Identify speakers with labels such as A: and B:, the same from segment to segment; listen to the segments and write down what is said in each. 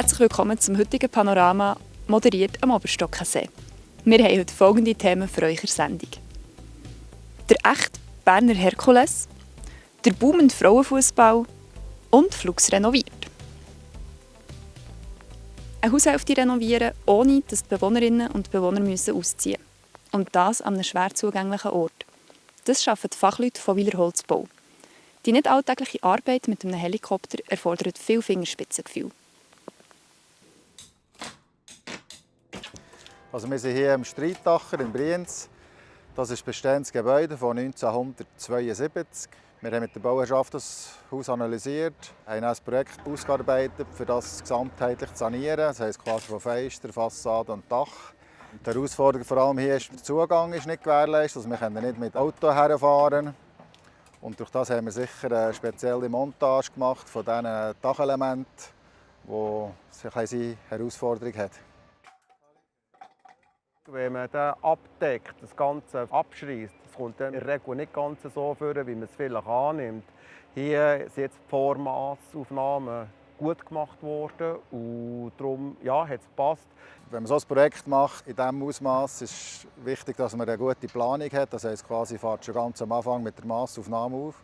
A: Herzlich willkommen zum heutigen Panorama, moderiert am Oberstockensee. Wir haben heute folgende Themen für euch in der Sendung. Der echte Berner Herkules, der boomende Frauenfußball und Flux renoviert. Eine Haushälfte renovieren, ohne dass die Bewohnerinnen und Bewohner ausziehen müssen. Und das an einem schwer zugänglichen Ort. Das schaffen die Fachleute von Weilerholzbau. Die nicht alltägliche Arbeit mit einem Helikopter erfordert viel Fingerspitzengefühl.
B: Also wir sind hier im Streitacher in Brienz. Das ist ein bestehendes Gebäude von 1972. Wir haben mit der Bauherrschaft das Haus analysiert, haben ein Projekt ausgearbeitet, für das gesamtheitlich zu sanieren. Das heisst quasi von Fenster, Fassade und Dach. Die Herausforderung vor allem hier ist, der Zugang ist nicht gewährleistet. Also wir können nicht mit Auto herfahren. Und durch das haben wir sicher eine spezielle Montage gemacht von diesen Dachelementen, die eine Herausforderung hat.
C: Wenn man den abdeckt, das Ganze abschreisst, das kommt dann in der Regel nicht ganz so vor, wie man es vielleicht annimmt. Hier sind jetzt die Vormassaufnahmen gut gemacht worden und darum hat es gepasst.
B: Wenn man so ein Projekt macht in diesem Ausmaß, ist es wichtig, dass man eine gute Planung hat. Das heisst, quasi fährt schon ganz am Anfang mit der Massaufnahme auf.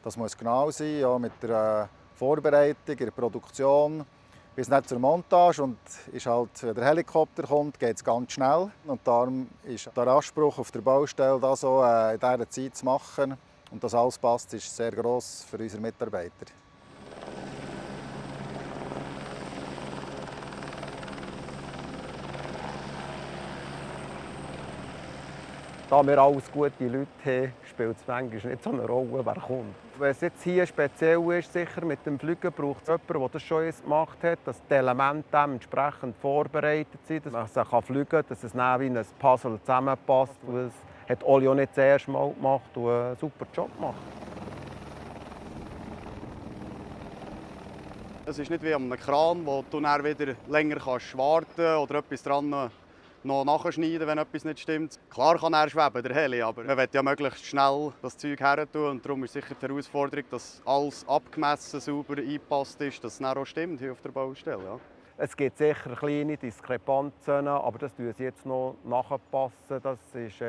B: Das muss genau sein, ja, mit der Vorbereitung, der Produktion. Bis nicht zur Montage und wenn der Helikopter kommt, geht es ganz schnell. Und darum ist der Anspruch auf der Baustelle, das so in dieser Zeit zu machen und das alles passt, ist sehr gross für unsere Mitarbeiter.
C: Da wir alles gute Leute haben, spielt es manchmal nicht so eine Rolle, wer kommt. Wenn es jetzt hier speziell ist, sicher mit dem Fliegen braucht es jemanden, der das schon gemacht hat, dass die Elemente dementsprechend vorbereitet sind, dass man fliegen kann, dass es dann wie ein Puzzle zusammenpasst. Das hat Oli auch nicht das erste Mal gemacht und einen super Job gemacht.
D: Es ist nicht wie an einem Kran, wo du dann wieder länger warten kannst oder etwas dran noch nachschneiden, wenn etwas nicht stimmt. Klar kann er schweben, der Heli, aber man will ja möglichst schnell das Zeug her tun. Und darum ist sicher die Herausforderung, dass alles abgemessen, sauber eingepasst ist, dass es dann auch stimmt hier auf der Baustelle. Ja.
C: Es gibt sicher kleine Diskrepanzen, aber das tun sie jetzt noch nachpassen. Das ist,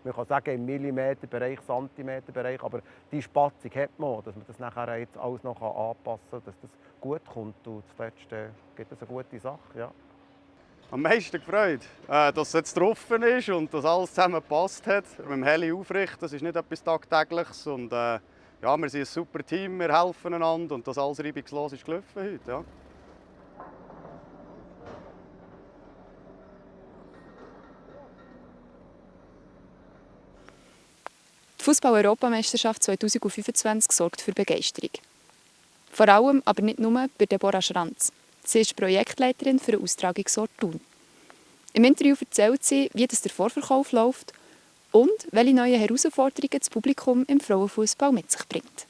C: man kann sagen, im Millimeterbereich, Zentimeterbereich, aber die Spatzung hat man, dass man das nachher jetzt alles noch anpassen kann, dass das gut kommt. Und zuletzt gibt es eine gute Sache. Ja.
D: Am meisten gefreut, dass es jetzt getroffen ist und dass alles zusammen gepasst hat. Mit dem Heli aufrichten, das ist nicht etwas Tagtägliches. Und, wir sind ein super Team, wir helfen einander und das alles reibungslos ist gelaufen heute. Ja.
A: Die Fußball-Europameisterschaft 2025 sorgt für Begeisterung. Vor allem, aber nicht nur, bei Deborah Schranz. Sie ist Projektleiterin für den Austragungsort Thun. Im Interview erzählt sie, wie der Vorverkauf läuft und welche neuen Herausforderungen das Publikum im Frauenfußball mit sich bringt.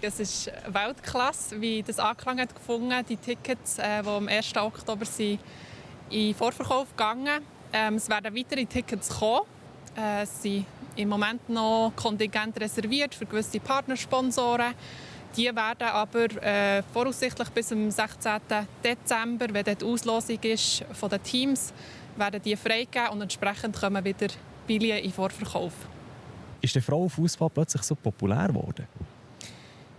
E: Es ist Weltklasse, wie das Anklang hat gefunden. Die Tickets, die am 1. Oktober sind, in Vorverkauf gegangen. Es werden weitere Tickets kommen. Es sind im Moment noch Kontingente reserviert für gewisse Partnersponsoren. Die werden aber voraussichtlich bis zum 16. Dezember, wenn die Auslosung ist von den Teams, werden die freigegeben und entsprechend kommen wieder Billionen in Vorverkauf.
F: Ist der Frauenfußball plötzlich so populär geworden?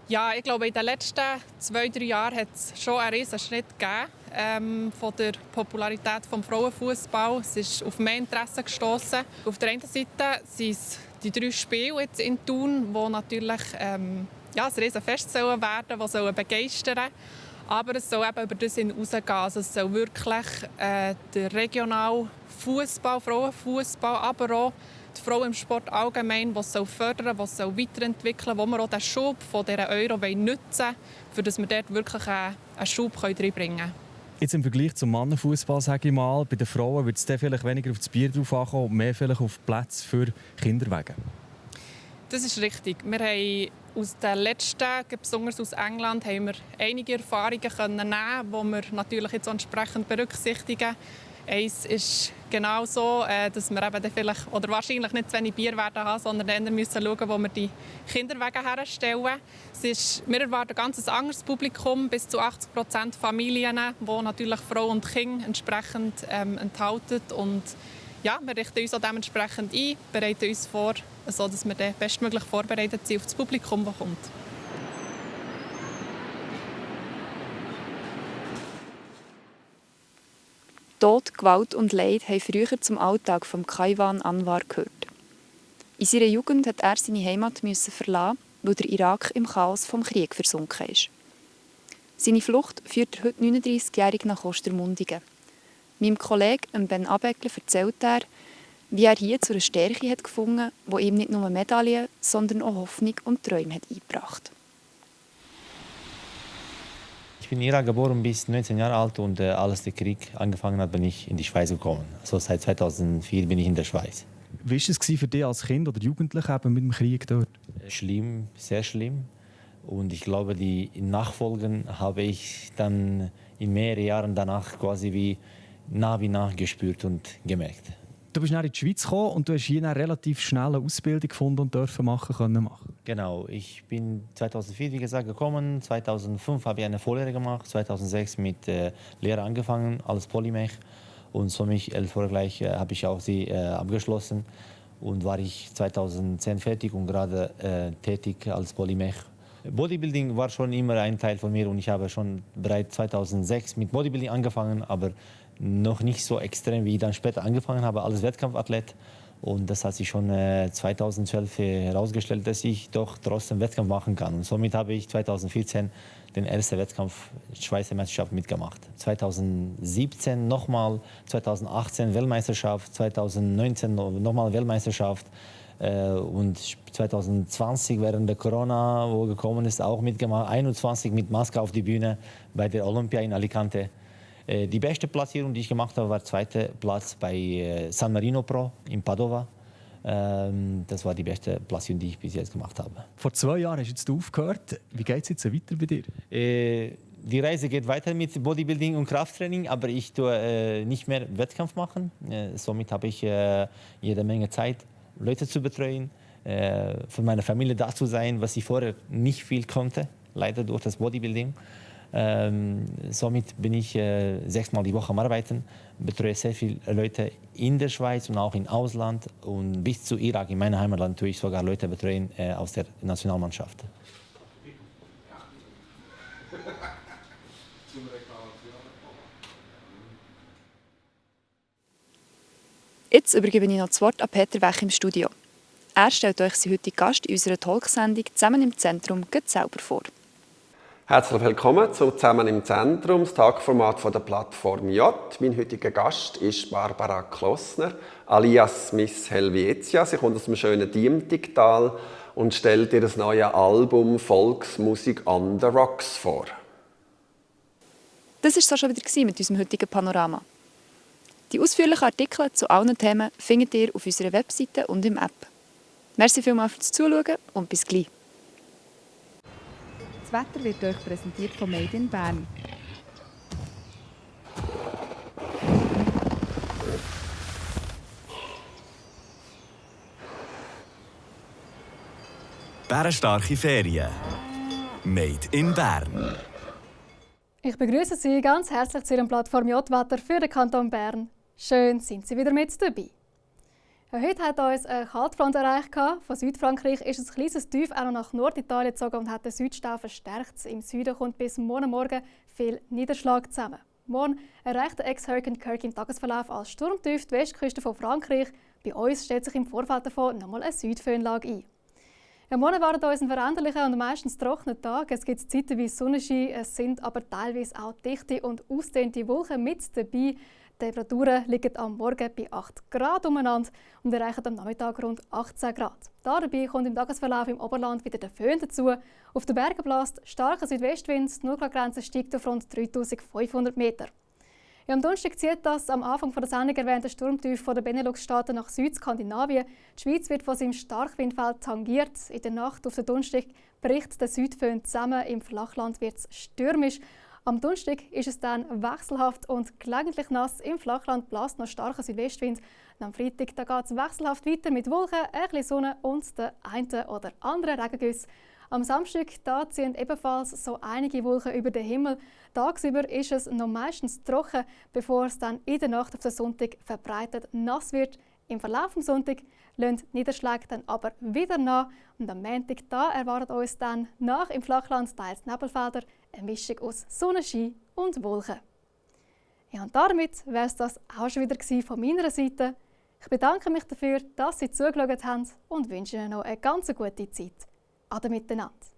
E: Ja, ich glaube, in den letzten 2-3 Jahren hat es schon einen riesen Schritt gegeben von der Popularität des Frauenfußballs. Es ist auf mehr Interesse gestoßen. Auf der einen Seite sind es die 3 Spiele jetzt in Thun, die natürlich ein riesen Fest werden sollen, die begeistern sollen. Aber es soll eben über das hinausgehen. Also es soll wirklich der regionale Fußball, Frauenfußball, aber auch die Frauen im Sport allgemein, was soll fördern, was soll weiterentwickeln, wo wir auch den Schub von dieser Euro nutzen wollen, für dass wir dort wirklich einen Schub reinbringen können.
F: Jetzt im Vergleich zum Mannenfußball, sage ich mal, bei den Frauen wird es dann vielleicht weniger auf das Bier drauf ankommen und mehr vielleicht auf Plätze für Kinderwagen.
E: Das ist richtig. Wir haben aus den letzten, besonders aus England, haben wir einige Erfahrungen nehmen können, die wir natürlich jetzt entsprechend berücksichtigen. Eins war genau so, dass wir eben dann vielleicht, oder wahrscheinlich nicht zu wenig Bier werden haben, sondern dann müssen schauen, wo wir die Kinderwege herstellen. Wir erwarten ein ganz anderes Publikum, bis zu 80% Familien, wo natürlich Frau und Kinder entsprechend enthalten. Und ja, wir richten uns auch dementsprechend ein, bereiten uns vor, sodass wir dann bestmöglich vorbereitet sind auf das Publikum, das kommt.
A: Tod, Gewalt und Leid haben früher zum Alltag von Kaiwan Anwar gehört. In seiner Jugend musste er seine Heimat verlassen, weil der Irak im Chaos vom Krieg versunken ist. Seine Flucht führt der heute 39-Jährige nach Ostermundigen. Meinem Kollegen Ben Abeckler erzählt er, wie er hier zu einer Stärke hat gefunden, die ihm nicht nur Medaillen, sondern auch Hoffnung und Träume hat eingebracht.
G: Ich bin in Irak geboren, bis 19 Jahre alt und als der Krieg angefangen hat, bin ich in die Schweiz gekommen. Also seit 2004 bin ich in der Schweiz.
F: Wie war es für dich als Kind oder Jugendlicher mit dem Krieg dort?
G: Schlimm, sehr schlimm. Und ich glaube, die Nachfolgen habe ich dann in mehreren Jahren danach quasi wie nach gespürt und gemerkt.
F: Du bist dann in die Schweiz gekommen und du hast hier eine relativ schnelle Ausbildung gefunden und dürfen machen.
G: Genau, ich bin 2004 wie gesagt gekommen, 2005 habe ich eine Volllehre gemacht, 2006 mit Lehre angefangen als Polymech und somit 11 Jahre gleich habe ich auch sie abgeschlossen und war ich 2010 fertig und gerade tätig als Polymech. Bodybuilding war schon immer ein Teil von mir und ich habe schon bereits 2006 mit Bodybuilding angefangen, aber noch nicht so extrem, wie ich dann später angefangen habe als Wettkampfathlet. Und das hat sich schon 2012 herausgestellt, dass ich doch trotzdem Wettkampf machen kann. Und somit habe ich 2014 den ersten Wettkampf Schweizer Meisterschaft mitgemacht. 2017 nochmal, 2018 Weltmeisterschaft, 2019 nochmal Weltmeisterschaft. Und 2020 während der Corona, wo gekommen ist, auch mitgemacht. 21 mit Maske auf die Bühne bei der Olympia in Alicante. Die beste Platzierung, die ich gemacht habe, war der zweite Platz bei San Marino Pro in Padova. Das war die beste Platzierung, die ich bis jetzt gemacht habe.
F: Vor 2 Jahren hast du jetzt aufgehört. Wie geht es jetzt weiter bei dir?
G: Die Reise geht weiter mit Bodybuilding und Krafttraining, aber ich tue nicht mehr Wettkampf machen. Somit habe ich jede Menge Zeit, Leute zu betreuen, für meine Familie da zu sein, was ich vorher nicht viel konnte, leider durch das Bodybuilding. Somit bin ich 6-mal die Woche am Arbeiten, betreue sehr viele Leute in der Schweiz und auch im Ausland. Und bis zu Irak, in meinem Heimatland, tue ich sogar Leute betreuen aus der Nationalmannschaft.
A: Jetzt übergebe ich noch das Wort an Peter Wech im Studio. Er stellt euch seinen heutigen Gast in unserer Talksendung «Zusammen im Zentrum» selber vor.
C: Herzlich willkommen zu «Zusammen im Zentrum», das Tagformat von der Plattform J. Mein heutiger Gast ist Barbara Klossner, alias Miss Helvetia. Sie kommt aus dem schönen Diemtigtal und stellt ihr neues Album «Volksmusik on the Rocks» vor.
A: Das war es auch schon wieder mit unserem heutigen Panorama. Die ausführlichen Artikel zu allen Themen findet ihr auf unserer Webseite und im App. Merci vielmals fürs Zuschauen und bis gleich.
H: Das Wetter wird euch präsentiert von Made in Bern.
I: Bärenstarke Ferien. Made in Bern.
J: Ich begrüße Sie ganz herzlich zu Ihrem Plattform J-Wetter für den Kanton Bern. Schön, sind Sie wieder mit dabei. Heute hat uns eine Kaltfront erreicht. Von Südfrankreich ist ein kleines Tief auch noch nach Norditalien gezogen und hat den Südstau verstärkt. Im Süden kommt bis morgen Morgen viel Niederschlag zusammen. Morgen erreicht der Ex-Hurricane Kirk im Tagesverlauf als Sturmtief die Westküste von Frankreich. Bei uns stellt sich im Vorfeld davon nochmal eine Südföhnlage ein. Ja, morgen wartet uns ein veränderlicher und meistens trockener Tag. Es gibt zeitweise Sonnenschein, es sind aber teilweise auch dichte und ausgedehnte Wolken mit dabei. Die Temperaturen liegen am Morgen bei 8 Grad umeinander und erreichen am Nachmittag rund 18 Grad. Dabei kommt im Tagesverlauf im Oberland wieder der Föhn dazu. Auf den Bergen bläst starker Südwestwind, die Nurgla-Grenze steigt auf rund 3500 Meter. Ja, am Donnerstag zieht das am Anfang der Sendung erwähnte Sturmtief von den Benelux-Staaten nach Südskandinavien. Die Schweiz wird von seinem Starkwindfeld tangiert. In der Nacht auf den Donnerstag bricht der Südföhn zusammen. Im Flachland wird es stürmisch. Am Donnerstag ist es dann wechselhaft und gelegentlich nass. Im Flachland bläst noch starker Südwestwind. Und am Freitag geht es wechselhaft weiter mit Wolken, ein bisschen Sonne und den einen oder anderen Regengüssen. Am Samstag ziehen ebenfalls so einige Wolken über den Himmel. Tagsüber ist es noch meistens trocken, bevor es dann in der Nacht auf den Sonntag verbreitet nass wird. Im Verlauf des Sonntags lassen die Niederschläge dann aber wieder nach. Und am Montag erwartet uns dann nach im Flachland teils Nebelfelder, eine Mischung aus Sonnenschein und Wolken. Ja, und damit wäre es das auch schon wieder von meiner Seite. Ich bedanke mich dafür, dass Sie zugeschaut haben und wünsche Ihnen noch eine ganz gute Zeit. Ade miteinander.